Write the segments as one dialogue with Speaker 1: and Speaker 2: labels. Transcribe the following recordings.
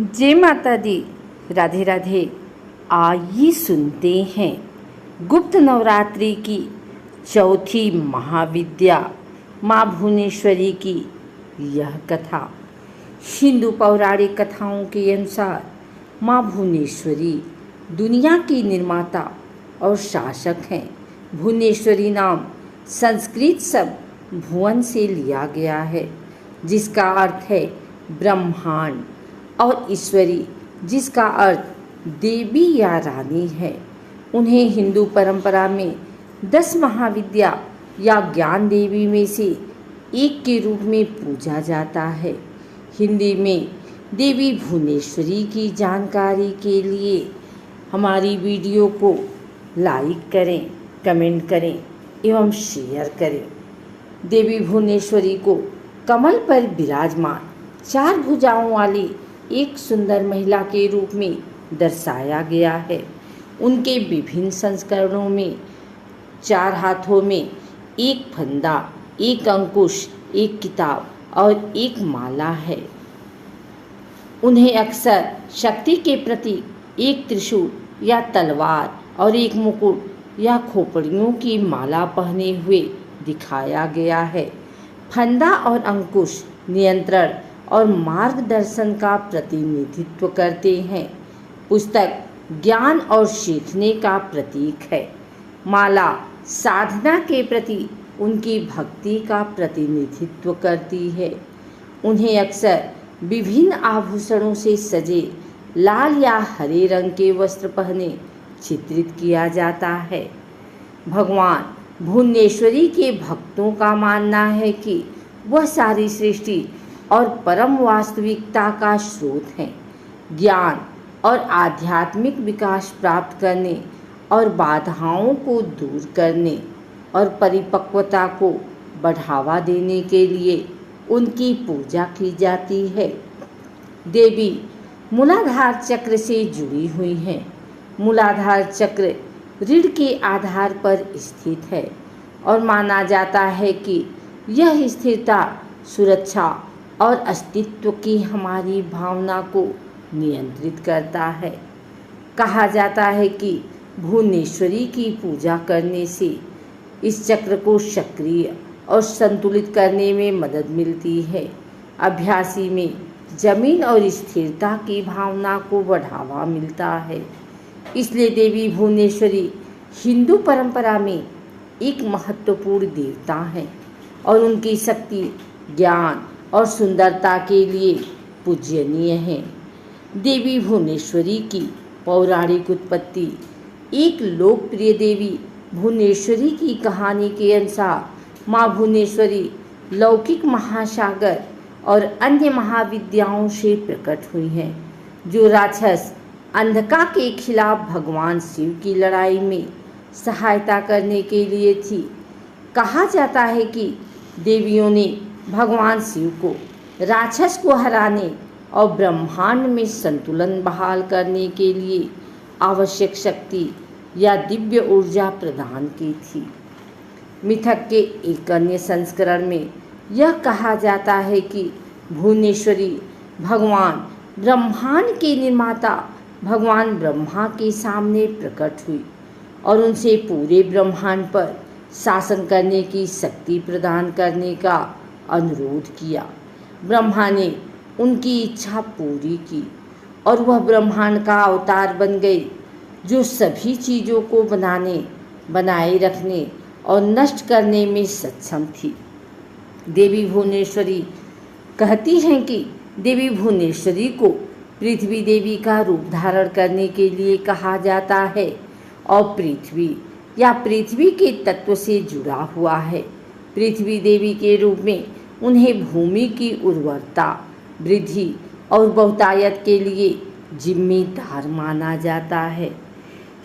Speaker 1: जय माता दी। राधे राधे। आइए सुनते हैं गुप्त नवरात्रि की चौथी महाविद्या माँ भुवनेश्वरी की यह कथा। हिंदू पौराणिक कथाओं के अनुसार माँ भुवनेश्वरी दुनिया की निर्माता और शासक हैं। भुवनेश्वरी नाम संस्कृत शब्द भुवन से लिया गया है, जिसका अर्थ है ब्रह्मांड, और ईश्वरी, जिसका अर्थ देवी या रानी है। उन्हें हिंदू परंपरा में 10 महाविद्या या ज्ञान देवी में से एक के रूप में पूजा जाता है। हिंदी में देवी भुवनेश्वरी की जानकारी के लिए हमारी वीडियो को लाइक करें, कमेंट करें एवं शेयर करें। देवी भुवनेश्वरी को कमल पर विराजमान 4 भुजाओं वाली एक सुंदर महिला के रूप में दर्शाया गया है। उनके विभिन्न संस्करणों में 4 हाथों में एक फंदा, एक अंकुश, एक किताब और एक माला है। उन्हें अक्सर शक्ति के प्रतीक एक त्रिशूल या तलवार और एक मुकुट या खोपड़ियों की माला पहने हुए दिखाया गया है। फंदा और अंकुश नियंत्रण और मार्गदर्शन का प्रतिनिधित्व करते हैं। पुस्तक ज्ञान और सीखने का प्रतीक है। माला साधना के प्रति उनकी भक्ति का प्रतिनिधित्व करती है। उन्हें अक्सर विभिन्न आभूषणों से सजे लाल या हरे रंग के वस्त्र पहने चित्रित किया जाता है। भगवान भुवनेश्वरी के भक्तों का मानना है कि वह सारी सृष्टि और परम वास्तविकता का स्रोत हैं। ज्ञान और आध्यात्मिक विकास प्राप्त करने और बाधाओं को दूर करने और परिपक्वता को बढ़ावा देने के लिए उनकी पूजा की जाती है। देवी मूलाधार चक्र से जुड़ी हुई हैं। मूलाधार चक्र रीढ़ के आधार पर स्थित है और माना जाता है कि यह स्थिरता, सुरक्षा और अस्तित्व की हमारी भावना को नियंत्रित करता है। कहा जाता है कि भुवनेश्वरी की पूजा करने से इस चक्र को सक्रिय और संतुलित करने में मदद मिलती है। अभ्यासी में जमीन और स्थिरता की भावना को बढ़ावा मिलता है। इसलिए देवी भुवनेश्वरी हिंदू परंपरा में एक महत्वपूर्ण देवता है और उनकी शक्ति ज्ञान और सुंदरता के लिए पूजनीय है। देवी भुवनेश्वरी की पौराणिक उत्पत्ति। एक लोकप्रिय देवी भुवनेश्वरी की कहानी के अनुसार माँ भुवनेश्वरी लौकिक महासागर और अन्य महाविद्याओं से प्रकट हुई हैं, जो राक्षस अंधका के खिलाफ भगवान शिव की लड़ाई में सहायता करने के लिए थी। कहा जाता है कि देवियों ने भगवान शिव को राक्षस को हराने और ब्रह्मांड में संतुलन बहाल करने के लिए आवश्यक शक्ति या दिव्य ऊर्जा प्रदान की थी। मिथक के एक अन्य संस्करण में यह कहा जाता है कि भुवनेश्वरी भगवान ब्रह्मांड के निर्माता भगवान ब्रह्मा के सामने प्रकट हुई और उनसे पूरे ब्रह्मांड पर शासन करने की शक्ति प्रदान करने का अनुरोध किया। ब्रह्मा ने उनकी इच्छा पूरी की और वह ब्रह्मांड का अवतार बन गई, जो सभी चीज़ों को बनाए रखने और नष्ट करने में सक्षम थी। देवी भुवनेश्वरी कहती हैं कि देवी भुवनेश्वरी को पृथ्वी देवी का रूप धारण करने के लिए कहा जाता है और पृथ्वी या पृथ्वी के तत्व से जुड़ा हुआ है। पृथ्वी देवी के रूप में उन्हें भूमि की उर्वरता, वृद्धि और बहुतायत के लिए जिम्मेदार माना जाता है।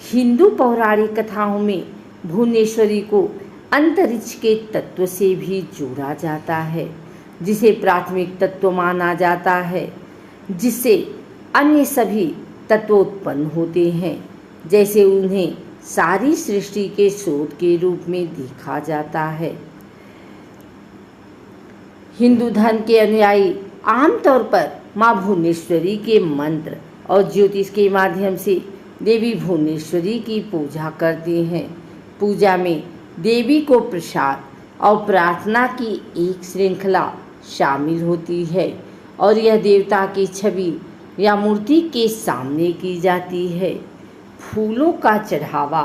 Speaker 1: हिंदू पौराणिक कथाओं में भुवनेश्वरी को अंतरिक्ष के तत्व से भी जोड़ा जाता है, जिसे प्राथमिक तत्व माना जाता है, जिससे अन्य सभी तत्व उत्पन्न होते हैं। जैसे उन्हें सारी सृष्टि के स्रोत के रूप में देखा जाता है। हिंदू धर्म के अनुयायी आमतौर पर माँ भुवनेश्वरी के मंत्र और ज्योतिष के माध्यम से देवी भुवनेश्वरी की पूजा करते हैं। पूजा में देवी को प्रसाद और प्रार्थना की एक श्रृंखला शामिल होती है और यह देवता की छवि या मूर्ति के सामने की जाती है। फूलों का चढ़ावा।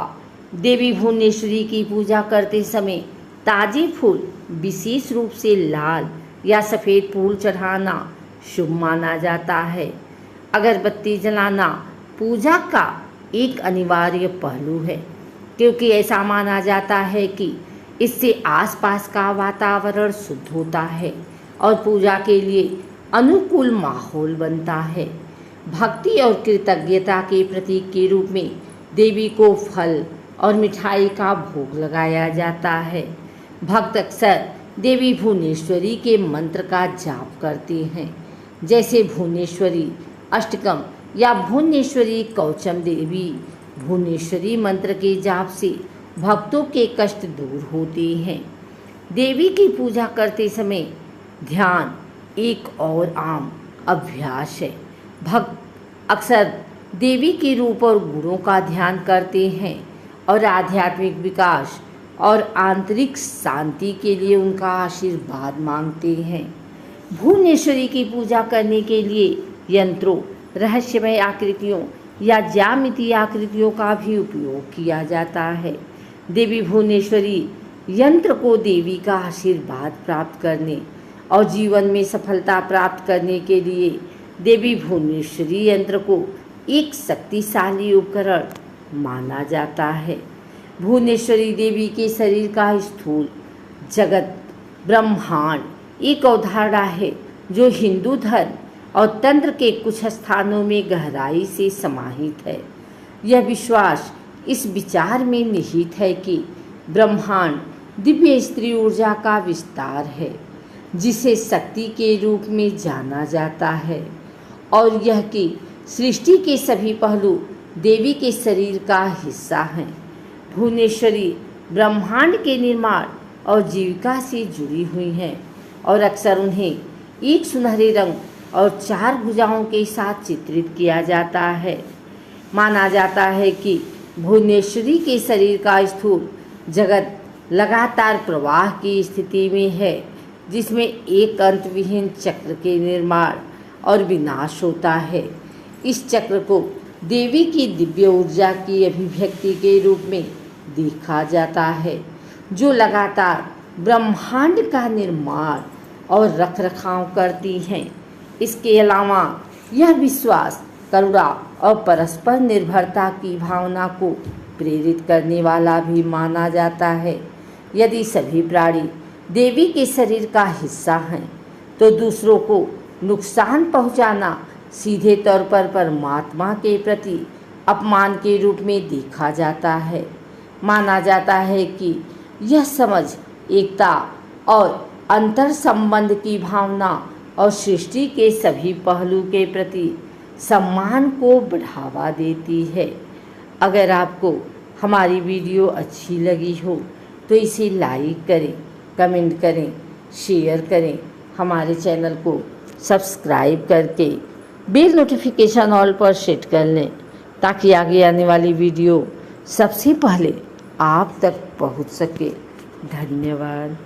Speaker 1: देवी भुवनेश्वरी की पूजा करते समय ताजे फूल, विशेष रूप से लाल या सफ़ेद फूल चढ़ाना शुभ माना जाता है। अगरबत्ती जलाना पूजा का एक अनिवार्य पहलू है, क्योंकि ऐसा माना जाता है कि इससे आसपास का वातावरण शुद्ध होता है और पूजा के लिए अनुकूल माहौल बनता है। भक्ति और कृतज्ञता के प्रतीक के रूप में देवी को फल और मिठाई का भोग लगाया जाता है। भक्त अक्सर देवी भुवनेश्वरी के मंत्र का जाप करते हैं, जैसे भुवनेश्वरी अष्टकम या भुवनेश्वरी कवचम। देवी भुवनेश्वरी मंत्र के जाप से भक्तों के कष्ट दूर होते हैं। देवी की पूजा करते समय ध्यान एक और आम अभ्यास है। भक्त अक्सर देवी के रूप और गुणों का ध्यान करते हैं और आध्यात्मिक विकास और आंतरिक शांति के लिए उनका आशीर्वाद मांगते हैं। भुवनेश्वरी की पूजा करने के लिए यंत्रों, रहस्यमय आकृतियों या ज्यामितीय आकृतियों का भी उपयोग किया जाता है। देवी भुवनेश्वरी यंत्र को देवी का आशीर्वाद प्राप्त करने और जीवन में सफलता प्राप्त करने के लिए देवी भुवनेश्वरी यंत्र को एक शक्तिशाली उपकरण माना जाता है। भुवनेश्वरी देवी के शरीर का स्थूल जगत ब्रह्मांड एक अवधारणा है जो हिंदू धर्म और तंत्र के कुछ स्थानों में गहराई से समाहित है। यह विश्वास इस विचार में निहित है कि ब्रह्मांड दिव्य स्त्री ऊर्जा का विस्तार है, जिसे शक्ति के रूप में जाना जाता है, और यह कि सृष्टि के सभी पहलू देवी के शरीर का हिस्सा हैं। भुवनेश्वरी ब्रह्मांड के निर्माण और जीविका से जुड़ी हुई हैं और अक्सर उन्हें एक सुनहरे रंग और 4 भुजाओं के साथ चित्रित किया जाता है। माना जाता है कि भुवनेश्वरी के शरीर का स्थूल जगत लगातार प्रवाह की स्थिति में है, जिसमें एक अंतविहीन चक्र के निर्माण और विनाश होता है। इस चक्र को देवी की दिव्य ऊर्जा की अभिव्यक्ति के रूप में देखा जाता है, जो लगातार ब्रह्मांड का निर्माण और रखरखाव करती हैं। इसके अलावा यह विश्वास, करुणा और परस्पर निर्भरता की भावना को प्रेरित करने वाला भी माना जाता है। यदि सभी प्राणी देवी के शरीर का हिस्सा हैं, तो दूसरों को नुकसान पहुंचाना सीधे तौर पर परमात्मा के प्रति अपमान के रूप में देखा जाता है। माना जाता है कि यह समझ एकता और अंतर संबंध की भावना और सृष्टि के सभी पहलू के प्रति सम्मान को बढ़ावा देती है। अगर आपको हमारी वीडियो अच्छी लगी हो तो इसे लाइक करें, कमेंट करें, शेयर करें। हमारे चैनल को सब्सक्राइब करके बेल नोटिफिकेशन ऑल पर सेट कर लें, ताकि आगे आने वाली वीडियो सबसे पहले आप तक पहुंच सके। धन्यवाद।